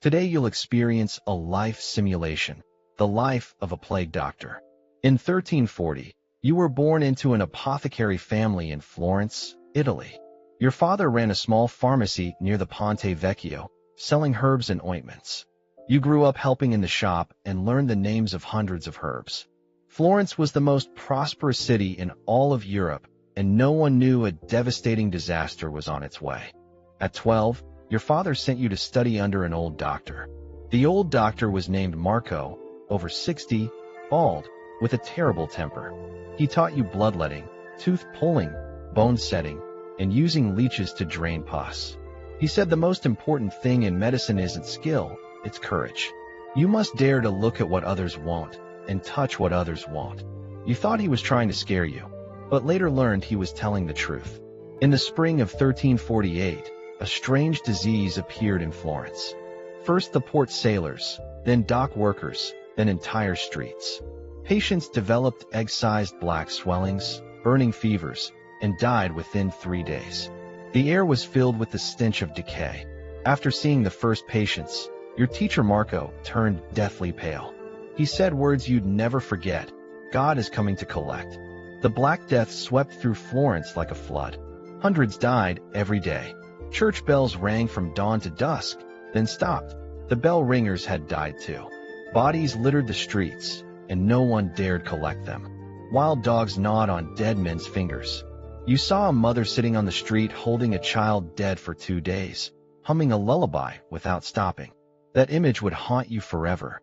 Today you'll experience a life simulation, the life of a plague doctor. In 1340, you were born into an apothecary family in Florence, Italy. Your father ran a small pharmacy near the Ponte Vecchio, selling herbs and ointments. You grew up helping in the shop and learned the names of hundreds of herbs. Florence was the most prosperous city in all of Europe, and no one knew a devastating disaster was on its way. At 12, your father sent you to study under an old doctor. The old doctor was named Marco, over 60, bald, with a terrible temper. He taught you bloodletting, tooth pulling, bone setting, and using leeches to drain pus. He said the most important thing in medicine isn't skill, it's courage. You must dare to look at what others won't and touch what others won't. You thought he was trying to scare you, but later learned he was telling the truth. In the spring of 1348, a strange disease appeared in Florence. First the port sailors, then dock workers, then entire streets. Patients developed egg-sized black swellings, burning fevers, and died within 3 days. The air was filled with the stench of decay. After seeing the first patients, your teacher Marco turned deathly pale. He said words you'd never forget: "God is coming to collect." The Black Death swept through Florence like a flood. Hundreds died every day. Church bells rang from dawn to dusk, then stopped. The bell ringers had died too. Bodies littered the streets, and no one dared collect them. Wild dogs gnawed on dead men's fingers. You saw a mother sitting on the street holding a child dead for 2 days, humming a lullaby without stopping. That image would haunt you forever.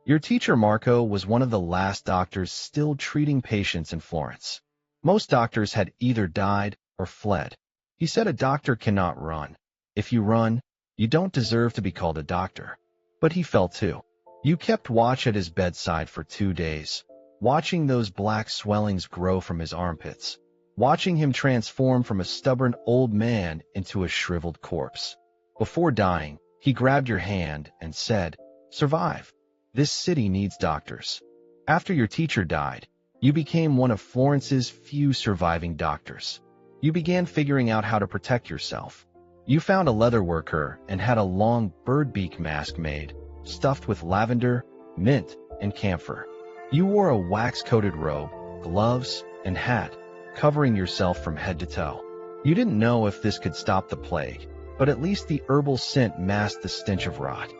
Your teacher Marco was one of the last doctors still treating patients in Florence. Most doctors had either died or fled. He said a doctor cannot run. If you run, you don't deserve to be called a doctor. But he fell too. You kept watch at his bedside for 2 days, watching those black swellings grow from his armpits, watching him transform from a stubborn old man into a shriveled corpse. Before dying, he grabbed your hand and said, "Survive. This city needs doctors." After your teacher died, you became one of Florence's few surviving doctors. You began figuring out how to protect yourself. You found a leather worker and had a long bird beak mask made, stuffed with lavender, mint, and camphor. You wore a wax-coated robe, gloves, and hat, covering yourself from head to toe. You didn't know if this could stop the plague, but at least the herbal scent masked the stench of rot.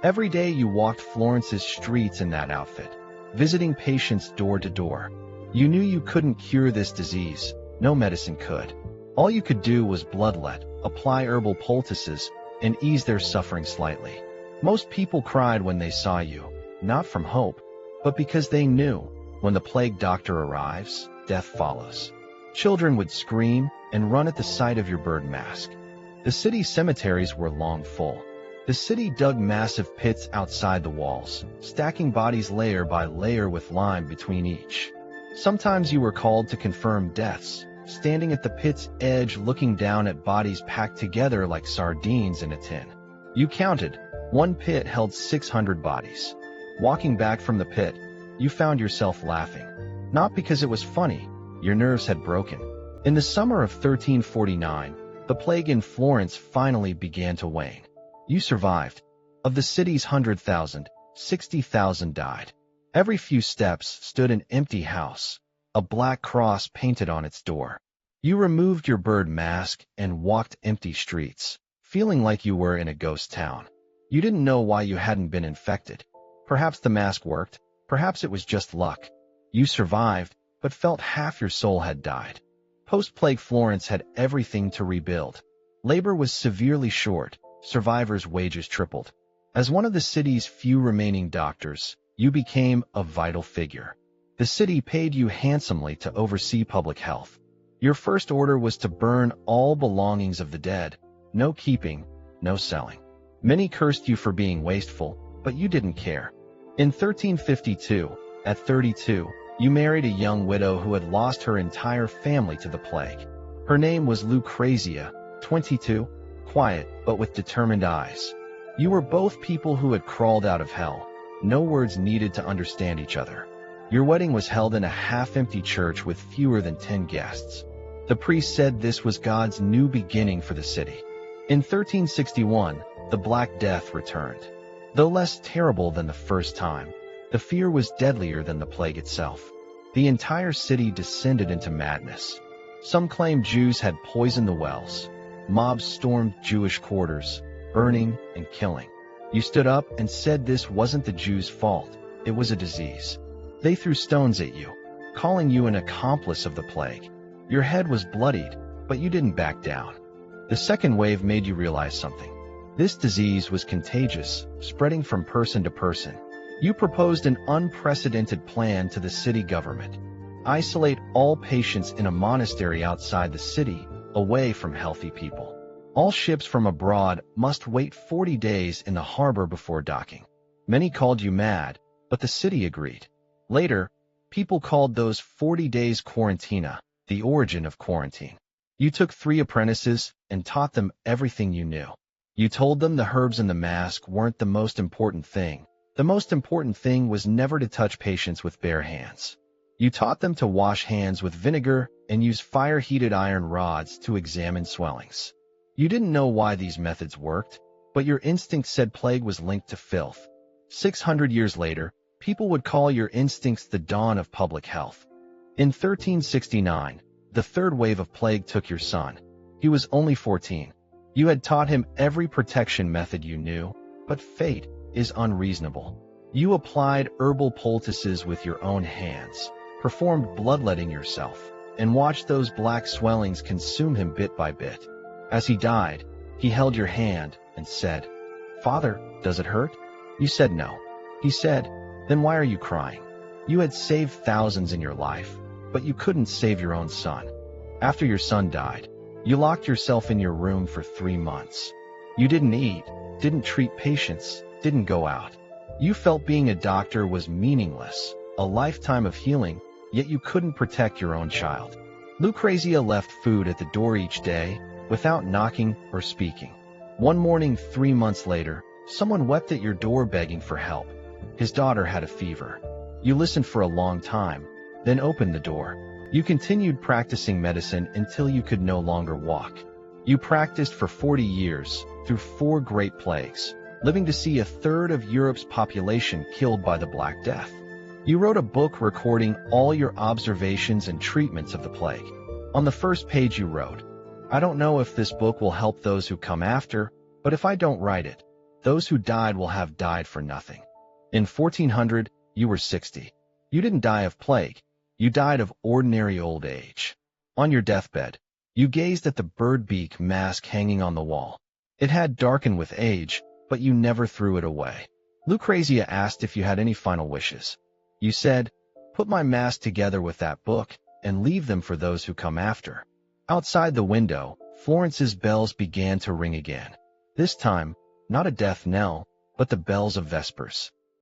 Every day you walked Florence's streets in that outfit, visiting patients door to door. You knew you couldn't cure this disease. No medicine could. All you could do was bloodlet, apply herbal poultices, and ease their suffering slightly. Most people cried when they saw you, not from hope, but because they knew, when the plague doctor arrives, death follows. Children would scream and run at the sight of your bird mask. The city's cemeteries were long full. The city dug massive pits outside the walls, stacking bodies layer by layer with lime between each. Sometimes you were called to confirm deaths, standing at the pit's edge looking down at bodies packed together like sardines in a tin. You counted. One pit held 600 bodies. Walking back from the pit, you found yourself laughing. Not because it was funny, your nerves had broken. In the summer of 1349, the plague in Florence finally began to wane. You survived. Of the city's 100,000, 60,000 died. Every few steps stood an empty house, a black cross painted on its door. You removed your bird mask and walked empty streets, feeling like you were in a ghost town. You didn't know why you hadn't been infected. Perhaps the mask worked, perhaps it was just luck. You survived, but felt half your soul had died. Post-plague Florence had everything to rebuild. Labor was severely short. Survivors' wages tripled. As one of the city's few remaining doctors, you became a vital figure. The city paid you handsomely to oversee public health. Your first order was to burn all belongings of the dead. No keeping, no selling. Many cursed you for being wasteful, but you didn't care. In 1352, at 32, you married a young widow who had lost her entire family to the plague. Her name was Lucrezia, 22, quiet but with determined eyes. You were both people who had crawled out of hell. No words needed to understand each other. Your wedding was held in a half-empty church with fewer than 10 guests. The priest said this was God's new beginning for the city. In 1361, the Black Death returned. Though less terrible than the first time, the fear was deadlier than the plague itself. The entire city descended into madness. Some claimed Jews had poisoned the wells. Mobs stormed Jewish quarters, burning and killing. You stood up and said this wasn't the Jews' fault, it was a disease. They threw stones at you, calling you an accomplice of the plague. Your head was bloodied, but you didn't back down. The second wave made you realize something. This disease was contagious, spreading from person to person. You proposed an unprecedented plan to the city government. Isolate all patients in a monastery outside the city, away from healthy people. All ships from abroad must wait 40 days in the harbor before docking. Many called you mad, but the city agreed. Later, people called those 40 days quarantina, the origin of quarantine. You took 3 apprentices and taught them everything you knew. You told them the herbs and the mask weren't the most important thing. The most important thing was never to touch patients with bare hands. You taught them to wash hands with vinegar and use fire-heated iron rods to examine swellings. You didn't know why these methods worked, but your instinct said plague was linked to filth. 600 years later, people would call your instincts the dawn of public health. In 1369, the third wave of plague took your son. He was only 14. You had taught him every protection method you knew, but fate is unreasonable. You applied herbal poultices with your own hands, performed bloodletting yourself, and watched those black swellings consume him bit by bit. As he died, he held your hand and said, "Father, does it hurt?" You said no. He said, "Then why are you crying? You had saved thousands in your life, but you couldn't save your own son." After your son died, you locked yourself in your room for 3 months. You didn't eat, didn't treat patients, didn't go out. You felt being a doctor was meaningless, a lifetime of healing, yet you couldn't protect your own child. Lucrezia left food at the door each day, without knocking or speaking. One morning 3 months later, someone wept at your door begging for help. His daughter had a fever. You listened for a long time, then opened the door. You continued practicing medicine until you could no longer walk. You practiced for 40 years, through 4 great plagues, living to see a third of Europe's population killed by the Black Death. You wrote a book recording all your observations and treatments of the plague. On the first page you wrote, "I don't know if this book will help those who come after, but if I don't write it, those who died will have died for nothing." In 1400, you were 60. You didn't die of plague. You died of ordinary old age. On your deathbed, you gazed at the bird beak mask hanging on the wall. It had darkened with age, but you never threw it away. Lucrezia asked if you had any final wishes. You said, "Put my mask together with that book, and leave them for those who come after." Outside the window, Florence's bells began to ring again. This time, not a death knell, but the bells of Vespers.